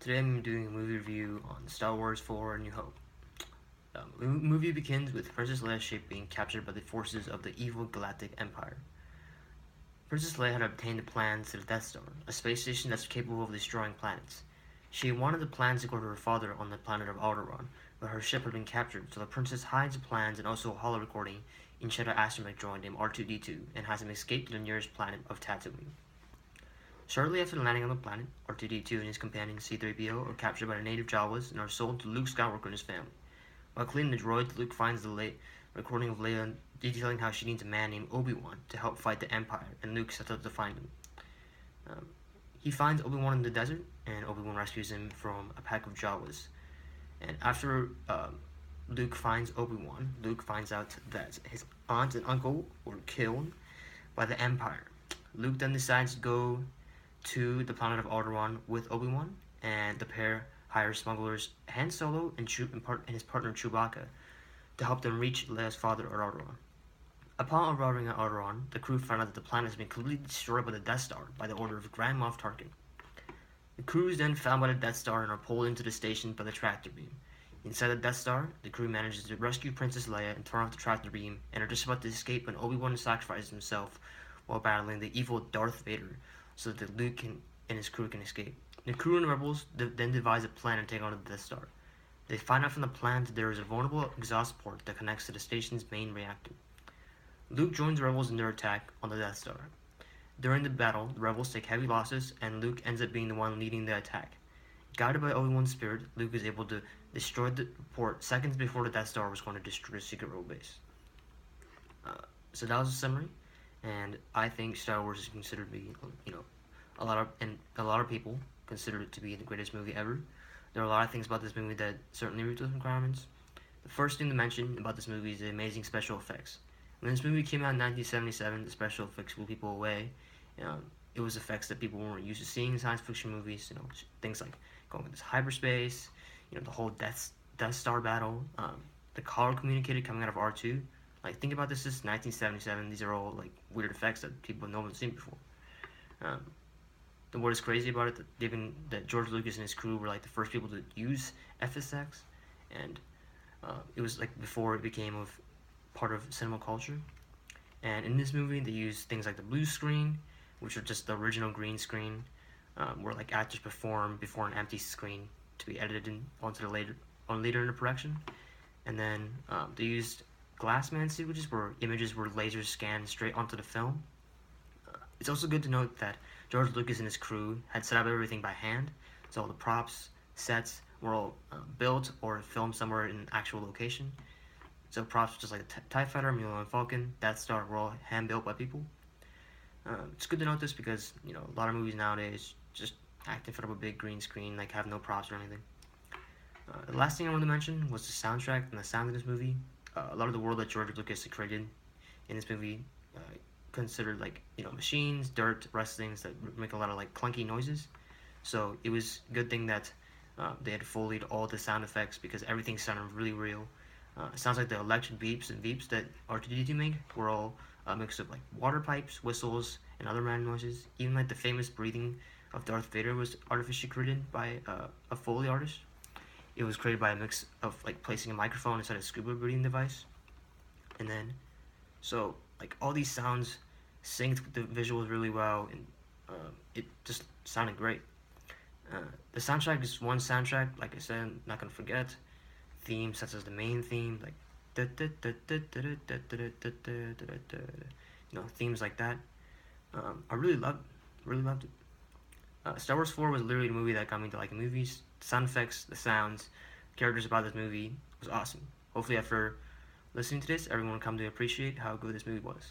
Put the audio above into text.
Today I'm doing a movie review on Star Wars 4: A New Hope. The movie begins with Princess Leia's ship being captured by the forces of the evil Galactic Empire. Princess Leia had obtained the plans to the Death Star, a space station that's capable of destroying planets. She wanted the plans to go to her father on the planet of Alderaan, but her ship had been captured, so the princess hides the plans and also a holo recording inside her astromech droid named R2-D2 and has him escape to the nearest planet of Tatooine. Shortly after landing on the planet, R2-D2 and his companion C-3PO are captured by the native Jawas and are sold to Luke Skywalker and his family. While cleaning the droid, Luke finds the recording of Leia detailing how she needs a man named Obi-Wan to help fight the Empire, and Luke sets out to find him. Um, he finds Obi-Wan in the desert, and Obi-Wan rescues him from a pack of Jawas. And after Luke finds Obi-Wan, Luke finds out that his aunt and uncle were killed by the Empire. Luke then decides to go to the planet of Alderaan with Obi-Wan, and the pair hire smugglers Han Solo and his partner Chewbacca to help them reach Leia's father at Alderaan. Upon arriving at Alderaan, the crew find out that the planet has been completely destroyed by the Death Star by the order of Grand Moff Tarkin. The crew is then found by the Death Star and are pulled into the station by the tractor beam. Inside the Death Star, the crew manages to rescue Princess Leia and turn off the tractor beam, and are just about to escape when Obi-Wan sacrifices himself while battling the evil Darth Vader so that Luke and his crew can escape. The crew and the rebels then devise a plan to take on the Death Star. They find out from the plan that there is a vulnerable exhaust port that connects to the station's main reactor. Luke joins the rebels in their attack on the Death Star. During the battle, the rebels take heavy losses, and Luke ends up being the one leading the attack. Guided by Obi-Wan's spirit, Luke is able to destroy the port seconds before the Death Star was going to destroy the secret rebel base. So that was a summary, and I think Star Wars is considered to be, a lot of people consider it to be the greatest movie ever. There are a lot of things about this movie that certainly meet those requirements. The first thing to mention about this movie is the amazing special effects. When this movie came out in 1977, the special effects blew people away. It was effects that people weren't used to seeing in science fiction movies. Things like going into hyperspace. The whole Death Star battle. The color communicator coming out of R2. Like, think about this. This is 1977. These are all like weird effects that people have never seen before. Um, what is crazy about it, given that George Lucas and his crew were like the first people to use FSX, and it was like before it became of part of cinema culture. And in this movie, they use things like the blue screen, which are just the original green screen, where like actors perform before an empty screen to be edited onto the later in the production. And then they used Glassman sequences where images were laser scanned straight onto the film. It's also good to note that George Lucas and his crew had set up everything by hand, so all the props, sets were all built or filmed somewhere in an actual location. So props just like the TIE Fighter, Millennium Falcon, Death Star were all hand built by people. It's good to note this because a lot of movies nowadays just act in front of a big green screen, like have no props or anything. The last thing I wanted to mention was the soundtrack and the sound of this movie. A lot of the world that George Lucas created in this movie considered like machines, dirt, rustings that make a lot of like clunky noises. So it was a good thing that they had foleyed all the sound effects because everything sounded really real. It sounds like the electric beeps and beeps that R2-D2 make were all a mix of like water pipes, whistles, and other random noises. Even like the famous breathing of Darth Vader was artificially created by a Foley artist. It was created by a mix of like placing a microphone inside a scuba breathing device, and then so like all these sounds synced with the visuals really well, and it just sounded great. The soundtrack is one soundtrack, like I said, I'm not gonna forget. Themes such as the main theme, like themes like that. I really loved it. Star Wars 4 was literally the movie that got me to like movies. The sound effects, the sounds, characters about this movie was awesome. Hopefully, after listening to this, everyone will come to appreciate how good this movie was.